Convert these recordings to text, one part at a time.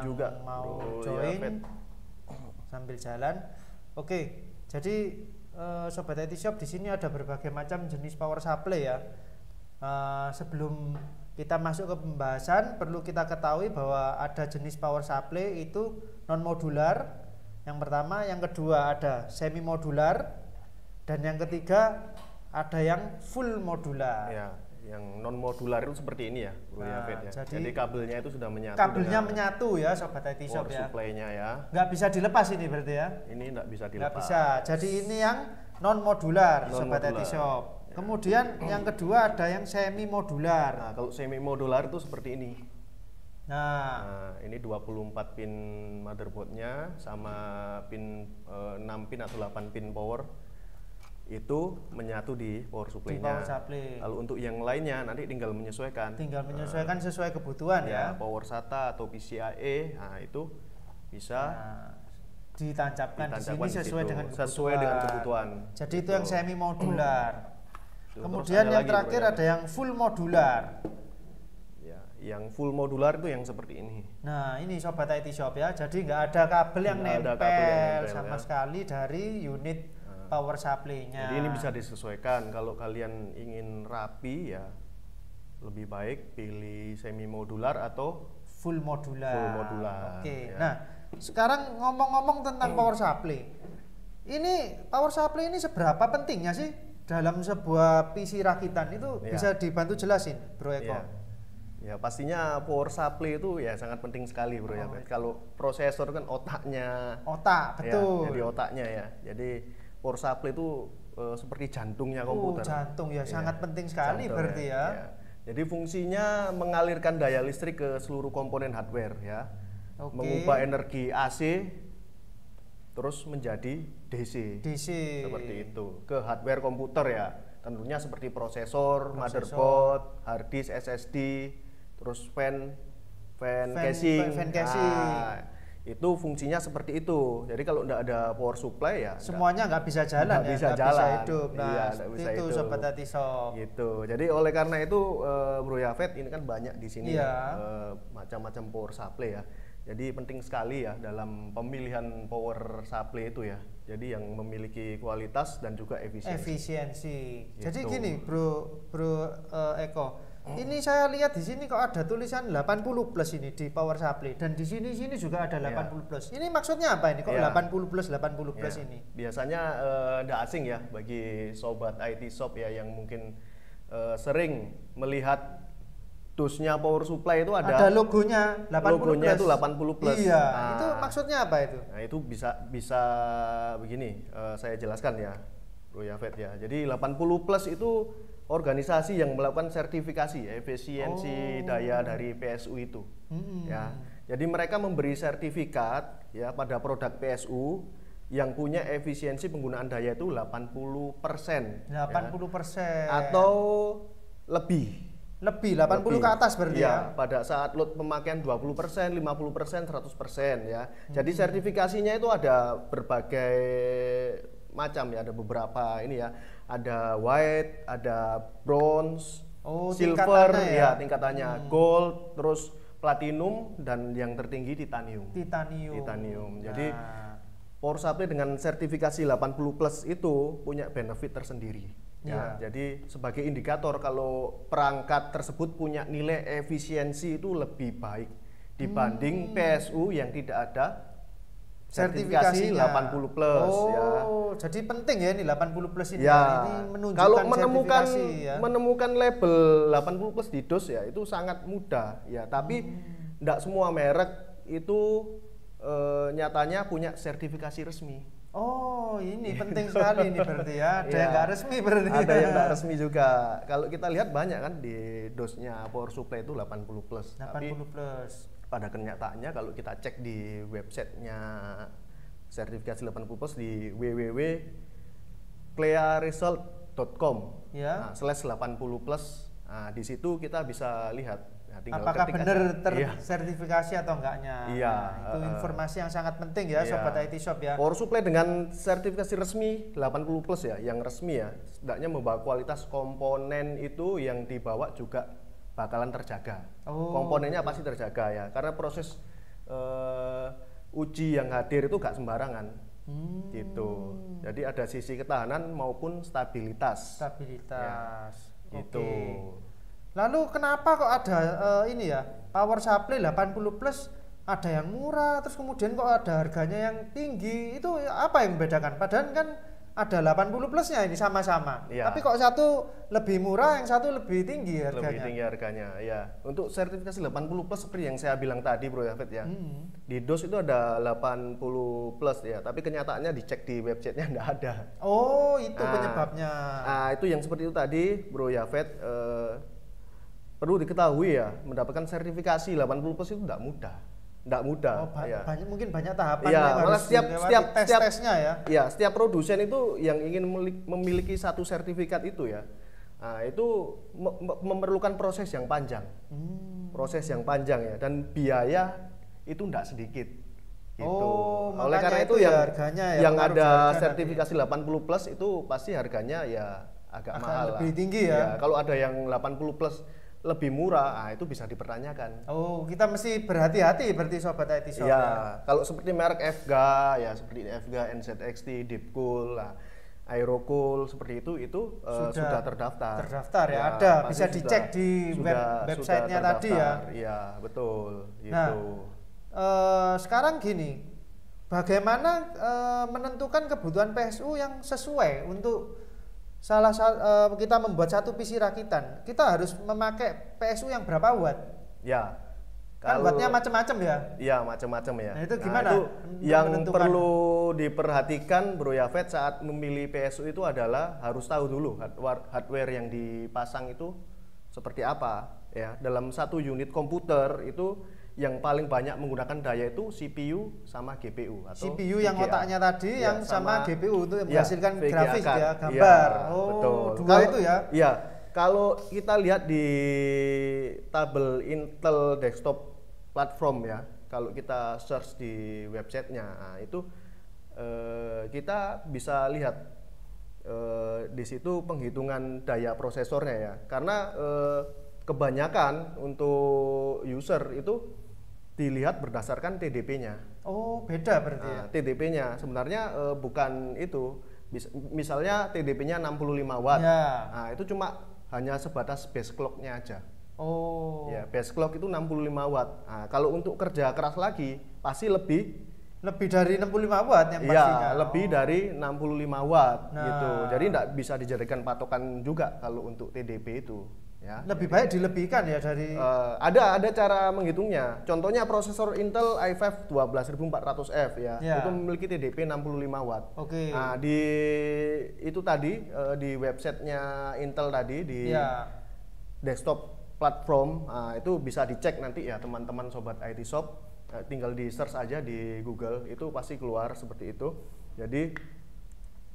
yang juga mau Bro join Yafet. sambil jalan. Oke, jadi Sobat IT Shop, di sini ada berbagai macam jenis power supply ya. Sebelum kita masuk ke pembahasan, perlu kita ketahui bahwa ada jenis power supply itu non modular. Yang pertama, yang kedua ada semi modular, dan yang ketiga ada yang full modular. Ya, yang non modular itu seperti ini ya, Bro Yafet ya. Jadi kabelnya itu sudah menyatu. Kabelnya menyatu ya, Sobat IT Shop power ya. supply-nya ya. Nggak bisa dilepas ini berarti ya? Ini nggak bisa dilepas. Nggak bisa. Jadi ini yang non modular, Sobat IT Shop. Ya. Kemudian yang kedua ada yang semi modular. Nah, kalau semi modular itu seperti ini. Nah, ini 24 pin motherboardnya sama pin 6 pin atau 8 pin power itu menyatu di power supply-nya. Lalu untuk yang lainnya nanti tinggal menyesuaikan. Tinggal menyesuaikan sesuai kebutuhan ya. Power SATA atau PCIe, nah itu bisa ditancapkan di sini sesuai dengan kebutuhan. Jadi itu yang semi modular. Kemudian yang terakhir ada yang full modular. Yang full modular itu yang seperti ini. Nah, ini Sobat IT Shop ya. Jadi nggak ada kabel yang nempel sama sekali dari unit power supply-nya. Jadi ini bisa disesuaikan. Kalau kalian ingin rapi ya lebih baik pilih semi modular atau full modular. Full modular. Oke. Ya. Nah, sekarang ngomong-ngomong tentang power supply. Ini power supply ini seberapa pentingnya sih dalam sebuah PC rakitan itu? Bisa dibantu jelasin, Bro Eko? Ya pastinya power supply itu ya sangat penting sekali, Bro ya. Kalau prosesor kan otaknya. Otak, betul. Ya, jadi otaknya ya. Jadi power supply itu seperti jantungnya komputer. Jantung ya, sangat penting sekali berarti ya. Jadi fungsinya mengalirkan daya listrik ke seluruh komponen hardware ya. Mengubah energi AC terus menjadi DC. Seperti itu ke hardware komputer ya. Tentunya seperti prosesor, motherboard, hard disk, SSD, terus fan casing. Itu fungsinya seperti itu. Jadi kalau tidak ada power supply ya semuanya nggak bisa jalan, nggak bisa hidup. Nah, itu Sobat IT Shop. Gitu. Jadi oleh karena itu Bro Yafet, ini kan banyak di sini macam-macam power supply ya. Jadi penting sekali ya dalam pemilihan power supply itu ya. Jadi yang memiliki kualitas dan juga efisiensi. Gitu. Jadi gini, Bro Eko. Ini saya lihat di sini kok ada tulisan 80 plus ini di power supply, dan di sini juga ada 80 plus. Ini maksudnya apa ini? Kok 80 plus ini? Biasanya tidak asing ya bagi Sobat IT Shop ya yang mungkin sering melihat dusnya power supply itu ada logonya 80 logonya plus. Itu 80 plus. Iya, itu maksudnya apa itu? Nah, itu bisa begini, saya jelaskan ya, Bro Yafet ya. Jadi 80 plus itu organisasi yang melakukan sertifikasi efisiensi daya dari PSU itu. Ya. Jadi mereka memberi sertifikat ya pada produk PSU yang punya efisiensi penggunaan daya itu 80%. 80%. Atau lebih 80 ke atas berarti ya. Pada saat load pemakaian 20%, 50%, 100% ya. Jadi sertifikasinya itu ada berbagai macam ya, ada beberapa ini ya. Ada white, ada bronze, silver tingkatannya, gold, terus platinum, dan yang tertinggi titanium. Jadi power supply dengan sertifikasi 80 plus itu punya benefit tersendiri. Ya, jadi sebagai indikator kalau perangkat tersebut punya nilai efisiensi itu lebih baik dibanding PSU yang tidak ada sertifikasi 80 plus ya. Jadi penting ya ini 80 plus ini. Ya, ini menunjukkan kalau menemukan ya. label 80 plus di DOS ya itu sangat mudah ya, tapi tidak semua merek itu nyatanya punya sertifikasi resmi. Ini penting sekali ini berarti ya. Ada yang nggak resmi berarti. Ada yang nggak resmi juga. Kalau kita lihat banyak kan di DOS-nya power supply itu 80 plus. 80 plus. Pada kenyataannya kalau kita cek di websitenya sertifikasi 80 plus di www.clearresult.com /80 plus. Nah, di situ kita bisa lihat apakah benar tersertifikasi atau enggaknya. Itu informasi yang sangat penting ya Sobat IT Shop ya. Power supply dengan sertifikasi resmi 80 plus ya, yang resmi ya, setidaknya membawa kualitas komponen itu yang dibawa juga bakalan terjaga. Komponennya pasti terjaga ya, karena proses uji yang hadir itu gak sembarangan. Gitu. Jadi ada sisi ketahanan maupun stabilitas. Stabilitas. Ya, Oke. gitu. Lalu kenapa kok ada ini ya, power supply 80 plus ada yang murah, terus kemudian kok ada harganya yang tinggi? Itu apa yang membedakan? Padahal kan ada 80 plusnya ini sama-sama. Ya. Tapi kok satu lebih murah, yang satu lebih tinggi harganya? Lebih tinggi harganya, ya. Untuk sertifikasi 80 plus seperti yang saya bilang tadi, Bro Yafet ya. Di DOS itu ada 80 plus ya, tapi kenyataannya dicek di websitenya nggak ada. Oh, itu penyebabnya. Nah, itu yang seperti itu tadi, Bro Yafet. Perlu diketahui ya, mendapatkan sertifikasi 80 plus itu nggak mudah. Nggak mudah. Oh, Ya. mungkin banyak tahapan Iya, yang malah harus setiap dilewati tes-tesnya ya. Iya, setiap produsen itu yang ingin memiliki satu sertifikat itu ya, nah, itu memerlukan proses yang panjang, proses yang panjang ya, dan biaya itu tidak sedikit. Gitu. Oh, oleh karena makanya itu itu yang harganya ya, yang pengaruh ada harga sertifikasi 80 plus itu pasti harganya ya agak mahal lebih lah. tinggi ya. Kalau ada yang 80 plus lebih murah, itu bisa dipertanyakan. Oh, kita mesti berhati-hati berarti sobat IT Shop. Ya, kalau seperti merek FGA ya, seperti FGA, NZXT, Deepcool, lah, Aerocool seperti itu sudah terdaftar. Terdaftar ya, ada pasti bisa dicek di websitenya tadi ya. Iya, betul. Gitu. Nah, sekarang gini, bagaimana menentukan kebutuhan PSU yang sesuai untuk kita membuat satu PC rakitan, kita harus memakai PSU yang berapa watt? Ya. Kan wattnya macam-macam ya? Iya, macam-macam ya. Nah, itu gimana? Itu yang menentukan? perlu diperhatikan, Bro Yafet, saat memilih PSU itu adalah harus tahu dulu hardware yang dipasang itu seperti apa ya. Dalam satu unit komputer itu yang paling banyak menggunakan daya itu CPU sama GPU atau CPU yang VGA. otaknya tadi Ya, yang sama GPU untuk menghasilkan VGA grafis card. ya, gambar. Ya, Oh, betul. dua itu ya. Iya, kalau kita lihat di tabel Intel desktop platform ya, kalau kita search di websitenya, nah, itu kita bisa lihat di situ penghitungan daya prosesornya ya, karena kebanyakan untuk user itu dilihat berdasarkan TDP-nya. Oh, beda berarti ya. Nah, TDP-nya sebenarnya bukan itu. Misalnya TDP-nya 65 watt. Ya. Nah, itu cuma hanya sebatas base clock-nya aja. Oh. Ya, base clock itu 65 watt. Nah, kalau untuk kerja keras lagi pasti lebih dari 65 watt yang pastinya. ya, lebih dari 65 watt Nah. gitu. Jadi tidak bisa dijadikan patokan juga kalau untuk TDP itu. Ya, Lebih baik dilebihkan ya dari ada cara menghitungnya. Contohnya prosesor Intel i5 12400F ya. Ya. Itu memiliki TDP 65 watt. Oke. Nah, itu tadi di websitenya Intel tadi di Ya. desktop platform, itu bisa dicek nanti ya teman-teman sobat IT Shop. Tinggal di search aja di Google, itu pasti keluar seperti itu. Jadi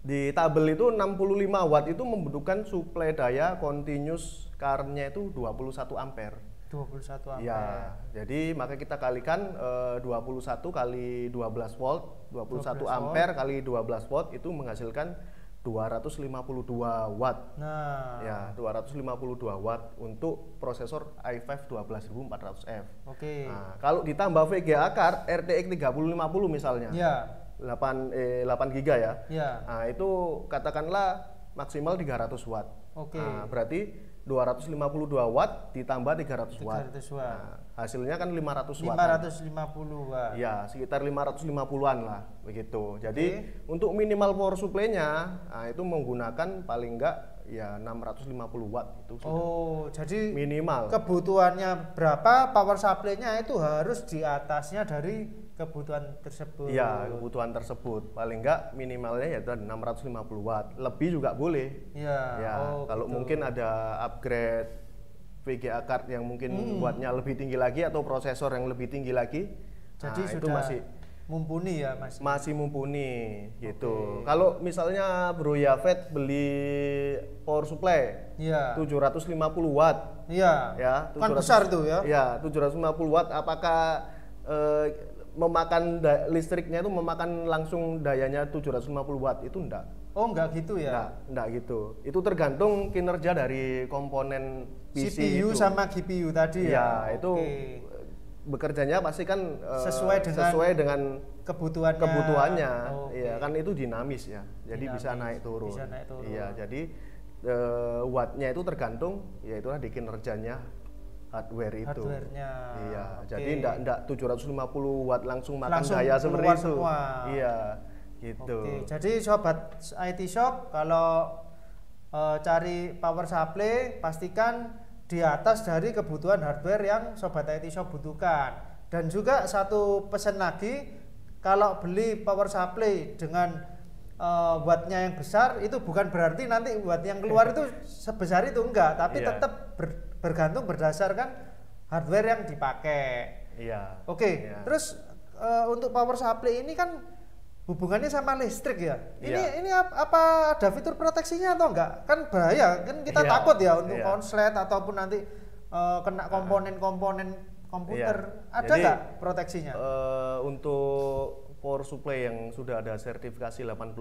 di tabel itu 65 watt itu membutuhkan suplai daya continuous current-nya itu 21 ampere. 21 ampere. Ya, jadi maka kita kalikan 21 kali 12 volt, 21 ampere kali 12 volt itu menghasilkan 252 watt. Nah. Ya, 252 watt untuk prosesor i5 12400F. Oke. Nah, kalau ditambah VGA card RTX 3050 misalnya. Ya. 8 GB ya. Ya. Nah, itu katakanlah maksimal 300 watt. Oke. Nah, berarti 252 watt ditambah 300 watt. 300 watt. Nah, hasilnya kan 500 watt. 550 watt. Ya, sekitar 550-an lah begitu. Jadi untuk minimal power supply-nya itu menggunakan paling enggak ya 650 watt itu sudah. Oh, jadi Minimal. kebutuhannya berapa, power supply-nya itu harus di atasnya dari kebutuhan tersebut. Iya, kebutuhan tersebut. Paling enggak minimalnya yaitu 650 watt. Lebih juga boleh. Iya. Ya, Oh, kalau gitu. mungkin ada upgrade VGA card yang mungkin wattnya lebih tinggi lagi atau prosesor yang lebih tinggi lagi. Jadi itu sudah masih mumpuni ya, Mas. masih mumpuni gitu. Kalau misalnya Bro Yafet beli power supply Iya. 750 watt Iya. ya, Kan besar tuh ya. Ya, 750 watt apakah memakan listriknya itu memakan langsung dayanya 750 watt itu enggak. Oh, enggak gitu ya. Enggak gitu. Itu tergantung kinerja dari komponen PC CPU itu. sama GPU tadi Ya, ya. itu Oke. bekerjanya pasti kan sesuai dengan kebutuhannya. Iya, kan itu dinamis ya. Jadi bisa naik turun. Iya, jadi wattnya itu tergantung yaitu di kinerjanya hardware itu. Iya, jadi enggak 750 watt langsung makan daya seperti itu. Semua. Iya, gitu. Jadi sobat IT Shop kalau cari power supply pastikan di atas dari kebutuhan hardware yang sobat IT Shop butuhkan. Dan juga satu pesan lagi, kalau beli power supply dengan wattnya yang besar itu bukan berarti nanti watt yang keluar itu sebesar itu, enggak, tapi tetap bergantung berdasarkan hardware yang dipakai. Terus untuk power supply ini kan hubungannya sama listrik ya. Ini apa ada fitur proteksinya atau enggak? Kan bahaya, kan kita takut ya untuk konslet ataupun nanti kena komponen-komponen komputer. Ada enggak proteksinya? Untuk power supply yang sudah ada sertifikasi 80+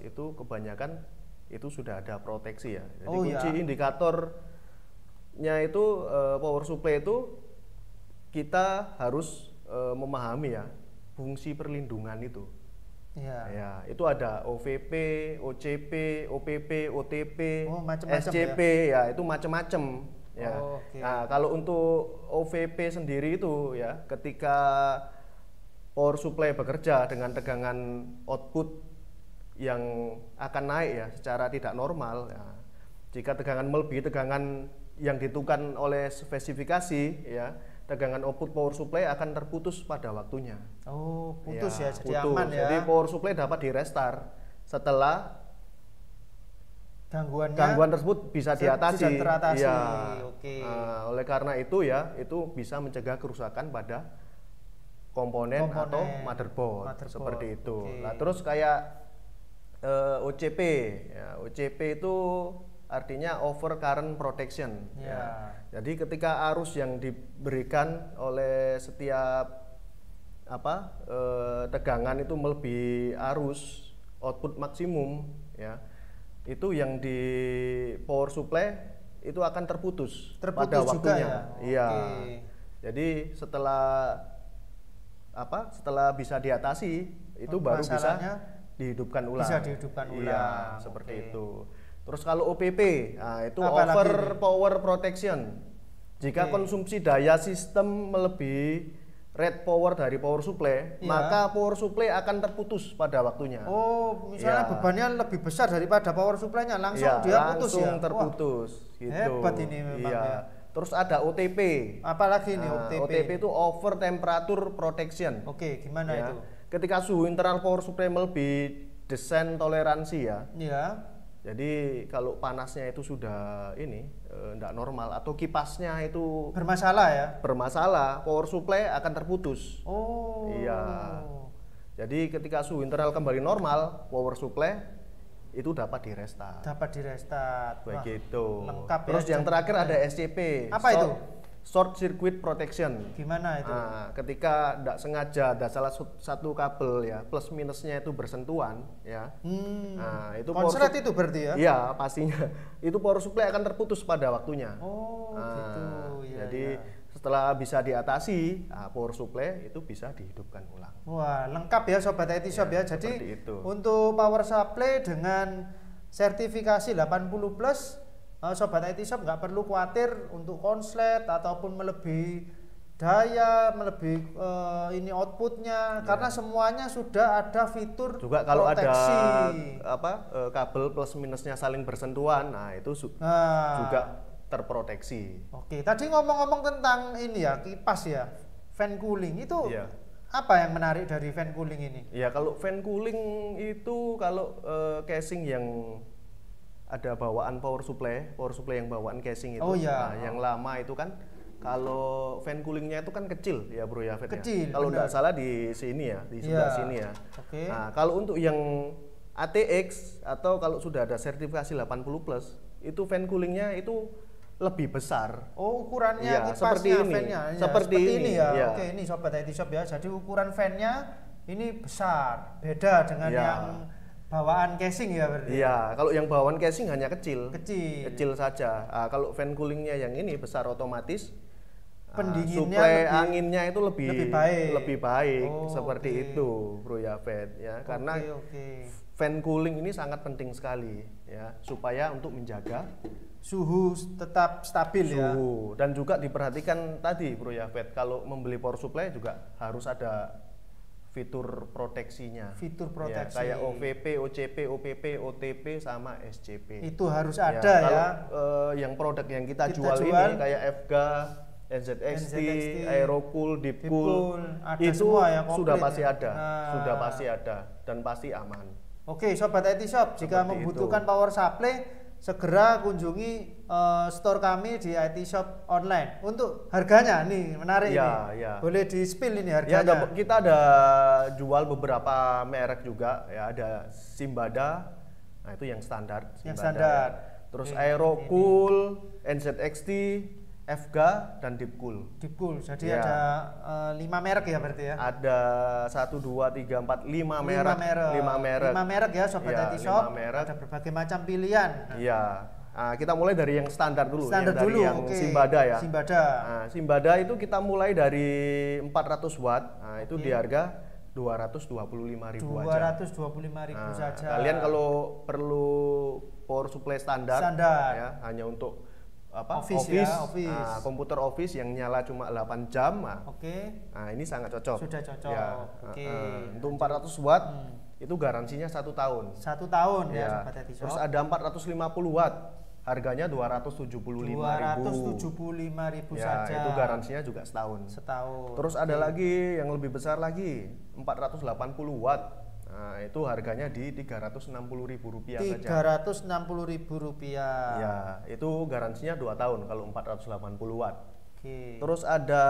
itu kebanyakan itu sudah ada proteksi ya. Jadi kunci indikatornya itu power supply itu kita harus memahami ya fungsi perlindungan itu. Ya, itu ada OVP, OCP, OPP, OTP, SCP ya, itu macam-macam ya. Nah, kalau untuk OVP sendiri itu ya, ketika power supply bekerja dengan tegangan output yang akan naik ya secara tidak normal ya. Jika tegangan melebihi tegangan yang ditentukan oleh spesifikasi ya, tegangan output power supply akan terputus pada waktunya. Putus ya, jadi aman ya. Jadi power supply dapat direstart setelah gangguan tersebut bisa diatasi. Oleh karena itu ya, itu bisa mencegah kerusakan pada komponen atau motherboard. Seperti itu. Nah, terus kayak OCP ya, OCP itu artinya over current protection ya. Jadi ketika arus yang diberikan oleh setiap tegangan itu melebihi arus output maksimum ya, itu yang di power supply itu akan terputus pada waktunya. Jadi setelah bisa diatasi itu baru bisa dihidupkan ulang. Seperti itu. Terus kalau OPP, nah itu over power protection. Jika konsumsi daya sistem melebihi rate power dari power supply, maka power supply akan terputus pada waktunya. Misalnya bebannya lebih besar daripada power supply-nya, langsung dia putus ya. Terputus. Gitu. Hebat ini memang ya. Terus ada OTP. Apalagi ini OTP? OTP itu over temperature protection. Gimana itu? Ketika suhu internal power supply melebihi desain toleransi ya. Jadi kalau panasnya itu sudah tidak normal atau kipasnya itu bermasalah, power supply akan terputus. Jadi ketika suhu internal kembali normal, power supply itu dapat direstart. Begitu. Lengkap. Terus yang terakhir ada SCP. Apa itu? Short circuit protection. Gimana itu? Nah, ketika tidak sengaja ada salah satu kabel ya plus minusnya itu bersentuhan ya. Nah, itu konslet itu berarti ya? Iya, pastinya. Itu power supply akan terputus pada waktunya. Gitu. Jadi setelah bisa diatasi, power supply itu bisa dihidupkan ulang. Wah, lengkap ya sobat IT Shop ya. Jadi untuk power supply dengan sertifikasi 80+, sobat IT Shop nggak perlu khawatir untuk konslet ataupun melebihi daya, melebihi outputnya, karena semuanya sudah ada fitur juga kalau proteksi. Ada kabel plus minusnya saling bersentuhan, nah itu juga terproteksi. Tadi ngomong-ngomong tentang ini ya, kipas ya, fan cooling itu apa yang menarik dari fan cooling ini? Ya kalau fan cooling itu kalau casing yang ada bawaan power supply yang bawaan casing itu. Yang lama itu kan kalau fan coolingnya itu kan kecil ya bro ya. Kecil. Kalau tidak salah di sini ya, di sebelah sini ya. Nah kalau untuk yang ATX atau kalau sudah ada sertifikasi 80+, itu fan coolingnya itu lebih besar. Ukurannya kipasnya, seperti ini. Fan-nya. Seperti ini ya. Ini sobat IT Shop ya. Jadi ukuran fan-nya ini besar, beda dengan yang bawaan casing ya berarti. Kalau yang bawaan casing hanya kecil saja. Kalau fan coolingnya yang ini besar otomatis pendinginnya suplai anginnya itu lebih baik. Seperti itu Bro Yafet ya. Karena fan cooling ini sangat penting sekali ya, supaya untuk menjaga suhu tetap stabil ya. Dan juga diperhatikan tadi Bro Yafet, kalau membeli power supply juga harus ada fitur proteksinya. Fitur proteksi. Ya, kayak OVP, OCP, OPP, OTP sama SCP. Itu harus ada ya. Kalau yang produk yang kita jual ini kayak FGA, NZXT, Aerocool, Deepcool, itu semua ya, sudah pasti ada, sudah pasti ada dan pasti aman. Oke, Sobat IT Shop, jika membutuhkan power supply, segera kunjungi store kami di IT Shop online. Untuk harganya nih menarik ini. Boleh di spill ini harganya. Kita ada jual beberapa merek juga ya, ada Simbada, nah itu yang standar. Yang standar. Terus Aerocool, NZXT, FGA dan Deepcool. Jadi ada 5 merek ya berarti ya? Ada 1, 2, 3, 4, 5 merek. 5 merek ya Sobat IT Shop. Ada berbagai macam pilihan. Iya. Nah, kita mulai dari yang standar dulu. Dari yang Simbada ya. Simbada. Simbada itu kita mulai dari 400 watt. Nah, itu di harga 225.000 aja. 225.000 saja. Kalian kalau perlu power supply standar. Ya, hanya untuk office. Nah, komputer office yang nyala cuma 8 jam. Nah, ini sangat cocok. Sudah cocok. Ya, untuk 400 watt itu garansinya 1 tahun. 1 tahun ya Sobat IT Shop. Terus ada 450 watt. Harganya 275.000 saja. Itu garansinya juga setahun. Terus ada lagi yang lebih besar lagi, 480 watt. Nah, itu harganya di Rp360.000 saja. Rp360.000. Ya, itu garansinya 2 tahun kalau 480 watt. Terus ada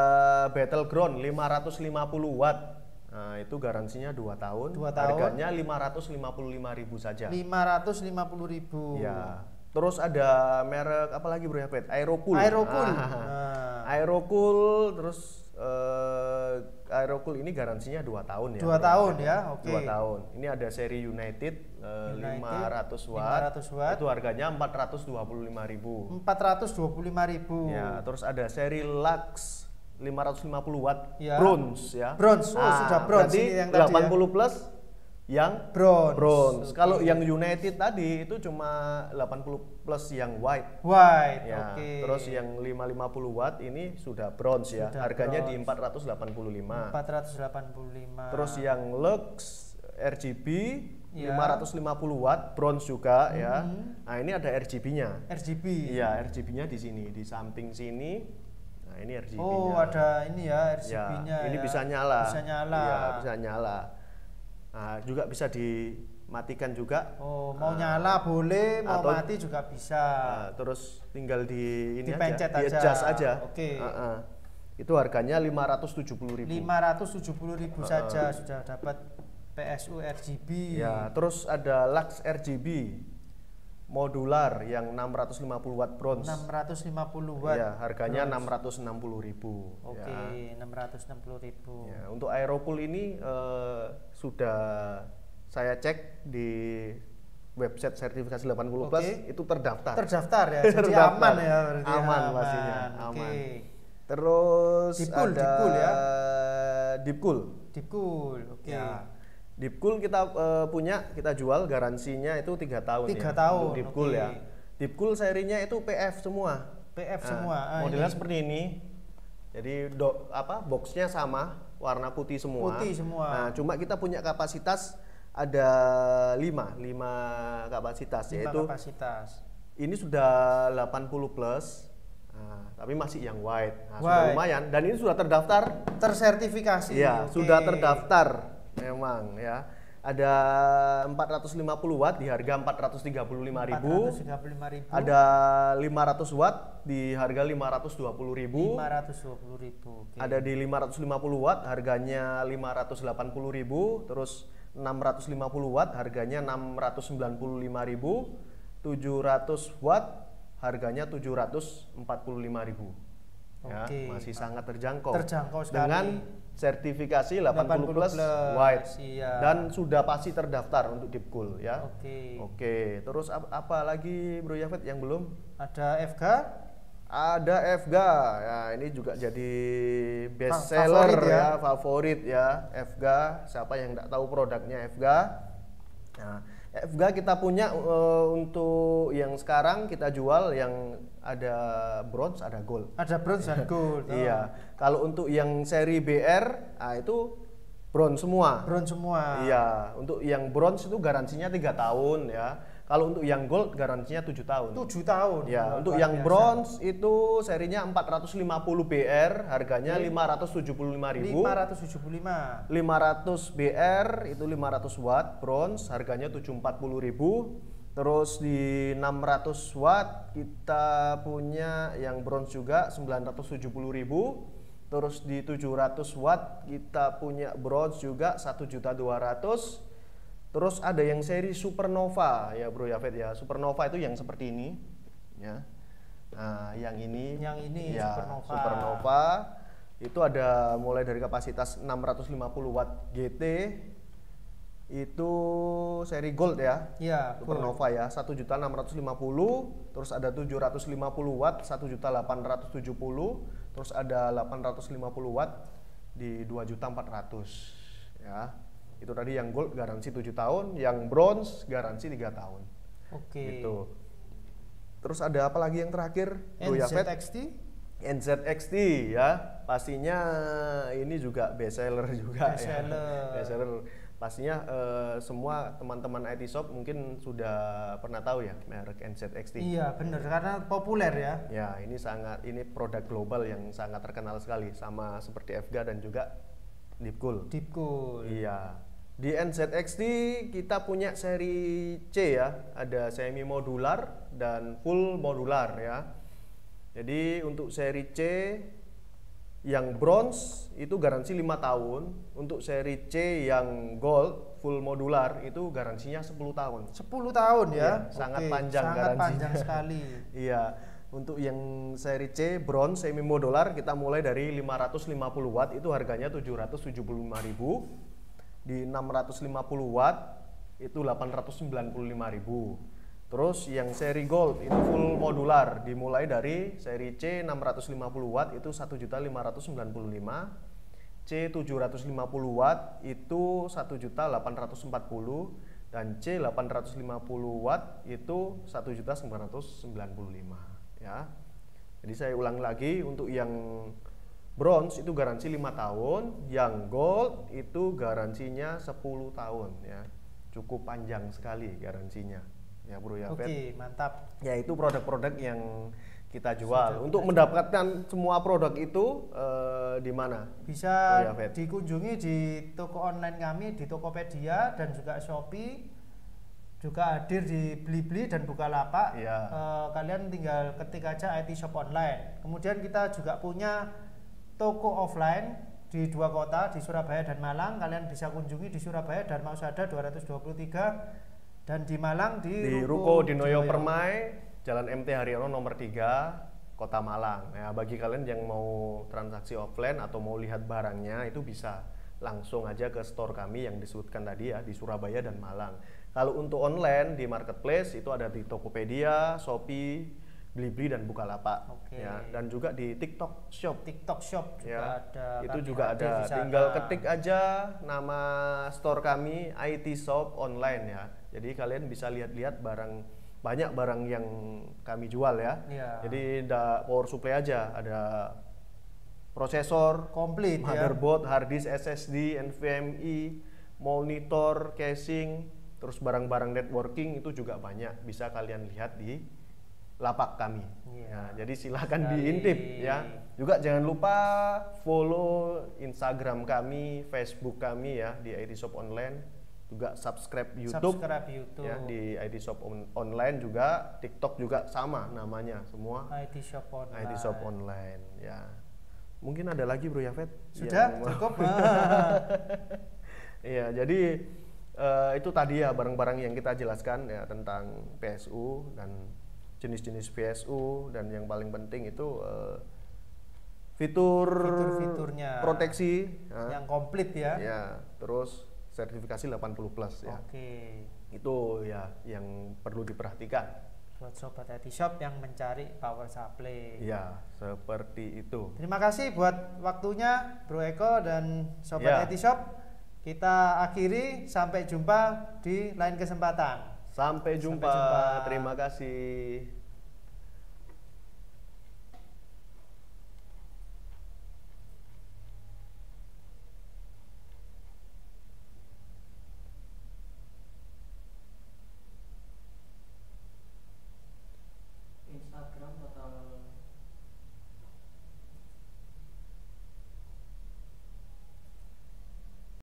Battleground 550 watt. Nah, itu garansinya 2 tahun. Harganya Rp555.000 saja. Rp550.000. Ya. Terus ada merek apa lagi Bro Yafet? Aerocool. Aerocool, terus Aerocool ini garansinya 2 tahun ya. 2 tahun ya, 2 tahun. Ini ada seri United 500 watt. Itu harganya Rp425.000. Rp425.000. Ya, terus ada seri Lux 550 watt bronze ya. Sudah bronze ini yang tadi 80 plus yang bronze. Kalau yang United tadi itu cuma 80 plus yang white. Ya. Terus yang 550 watt ini sudah bronze ya. Harganya di 485. Terus yang Lux RGB 550 watt bronze juga ya. Nah, ini ada RGB-nya. Iya, RGB-nya di sini, di samping sini. Nah, ini RGB-nya. Ada ini ya RGB-nya. Ini bisa nyala. Iya, bisa nyala. Nah, juga bisa dimatikan juga. Mau nyala boleh, mau mati juga bisa. Terus tinggal dipencet aja, di adjust aja. Itu harganya Rp570.000. Rp570.000 saja sudah dapat PSU RGB. Ya, terus ada Lux RGB modular yang 650 watt bronze. 650 watt. Ya, harganya Rp660.000. Rp660.000. Ya, untuk Aerocool ini sudah saya cek di website sertifikasi 80 plus itu terdaftar. Ya. Jadi aman ya berarti. Aman pastinya, aman. Terus Deepcool ya. Deepcool. Ya. Deepcool kita kita jual garansinya itu 3 tahun. 3 tahun. Untuk Deepcool ya. Deepcool serinya itu PF semua. Modelnya seperti ini. Jadi boxnya sama, warna putih semua. Nah, cuma kita punya kapasitas ada 5 kapasitas, yaitu ini sudah 80 plus. Nah, tapi masih yang white. Nah, sudah lumayan dan ini sudah terdaftar, tersertifikasi. Ya, sudah terdaftar. Memang ya. Ada 450 watt di harga Rp435.000. Ada 500 watt di harga Rp520.000. Ada di 550 watt harganya Rp580.000. Terus 650 watt harganya Rp695.000. 700 watt harganya Rp745.000. Ya, masih sangat terjangkau sekali. Dengan sertifikasi 80 plus white dan sudah pasti terdaftar untuk Deepcool ya. Terus apa lagi Bro Yafet yang belum? Ada FGA. Ada FGA, ya ini juga jadi best seller Favorit ya. favorit ya FGA. Siapa yang nggak tahu produknya FGA? Nah, FGA kita punya untuk yang sekarang kita jual yang ada bronze, ada gold. Ada bronze dan gold. Iya. Kalau untuk yang seri BR, nah itu bronze semua. Bronze semua. Iya. Untuk yang bronze itu garansinya 3 tahun ya. Kalau untuk yang gold garansinya 7 tahun. 7 tahun. Ya, untuk Luar yang biasa. bronze itu serinya 450 BR, harganya 575.000. 575. 500 BR itu 500 watt bronze, harganya 740.000. Terus di 600 watt kita punya yang bronze juga 970.000. Terus di 700 watt kita punya bronze juga 1.200.000. Terus ada yang seri Supernova ya Bro Yafet ya. Supernova itu yang seperti ini ya. Nah, yang ini ya, Supernova itu ada mulai dari kapasitas 650 watt GT. Itu seri gold ya. Iya, Supernova ya, 1.650.000, terus ada 750 watt 1.870.000, terus ada 850 watt di 2.400.000 ya. Itu tadi yang gold garansi 7 tahun, yang bronze garansi 3 tahun. Oke. Gitu. Terus ada apa lagi yang terakhir? Bro Yafet? NZXT? NZXT ya. Pastinya ini juga best seller juga Best ya. seller. Best seller. Pastinya semua teman-teman IT shop mungkin sudah pernah tahu ya merek NZXT. Iya, benar karena populer ya. Ya, ini produk global yang sangat terkenal sekali sama seperti FGA dan juga Deepcool. Deepcool. Iya. Di NZXT kita punya seri C ya, ada semi modular dan full modular ya. Jadi untuk seri C yang bronze itu garansi 5 tahun, untuk seri C yang gold full modular itu garansinya 10 tahun. 10 tahun ya. Iya, sangat panjang sangat garansinya. panjang sekali. Iya. Untuk yang seri C bronze semi modular kita mulai dari 550 watt itu harganya 775.000. Di 650 watt itu 895.000. Terus yang seri gold itu full modular dimulai dari seri C 650 watt itu 1.595.000, C 750 watt itu 1.840.000 dan C 850 watt itu 1.995.000 ya. Jadi saya ulang lagi, untuk yang bronze itu garansi 5 tahun, yang gold itu garansinya 10 tahun ya. Cukup panjang sekali garansinya. Ya Bro Yafet. Oke, mantap. Ya itu produk-produk yang kita jual. Untuk mendapatkan semua produk itu di mana? Bisa Bro Yafet? dikunjungi di toko online kami di Tokopedia dan juga Shopee. Juga hadir di Blibli dan Bukalapak. Iya. Kalian tinggal ketik aja IT Shop Online. Kemudian kita juga punya toko offline di 2 kota, di Surabaya dan Malang. Kalian bisa kunjungi di Surabaya Dharma Usada 223 dan di Malang di Ruko Dinoyo Permai, Jalan MT Haryono nomor 3, Kota Malang. Ya, bagi kalian yang mau transaksi offline atau mau lihat barangnya itu bisa langsung aja ke store kami yang disebutkan tadi ya, di Surabaya dan Malang. Kalau untuk online di marketplace itu ada di Tokopedia, Shopee, Blibli dan Bukalapak. Oke. Ya, dan juga di TikTok Shop. TikTok Shop juga Ya, ada. itu kami juga hadir ada. di sana. Tinggal ketik aja nama store kami IT Shop Online ya. Jadi kalian bisa lihat-lihat banyak barang yang kami jual ya. Iya. Jadi power supply aja, ada prosesor, Komplit ya. motherboard, hard disk, SSD, NVMe, monitor, casing, terus barang-barang networking itu juga banyak. Bisa kalian lihat di lapak kami. Iya. Ya, jadi silakan Sekali. diintip ya. Juga jangan lupa follow Instagram kami, Facebook kami ya di IT Shop Online. Juga subscribe YouTube. Subscribe YouTube. Ya, di IT Shop Online juga, TikTok juga sama namanya semua. IT Shop Online. IT Shop Online ya. Mungkin ada lagi Bro Yafet? Sudah yang- cukup. Iya, jadi itu tadi ya barang-barang yang kita jelaskan ya tentang PSU dan jenis-jenis PSU, dan yang paling penting itu Fitur-fiturnya proteksi yang komplit ya. ya, terus sertifikasi 80 plus ya. Oke. Itu ya yang perlu diperhatikan. buat sobat IT Shop yang mencari power supply. Ya, seperti itu. Terima kasih buat waktunya Bro Eko dan sobat IT Shop. Kita akhiri, sampai jumpa di lain kesempatan. Sampai jumpa. Terima kasih.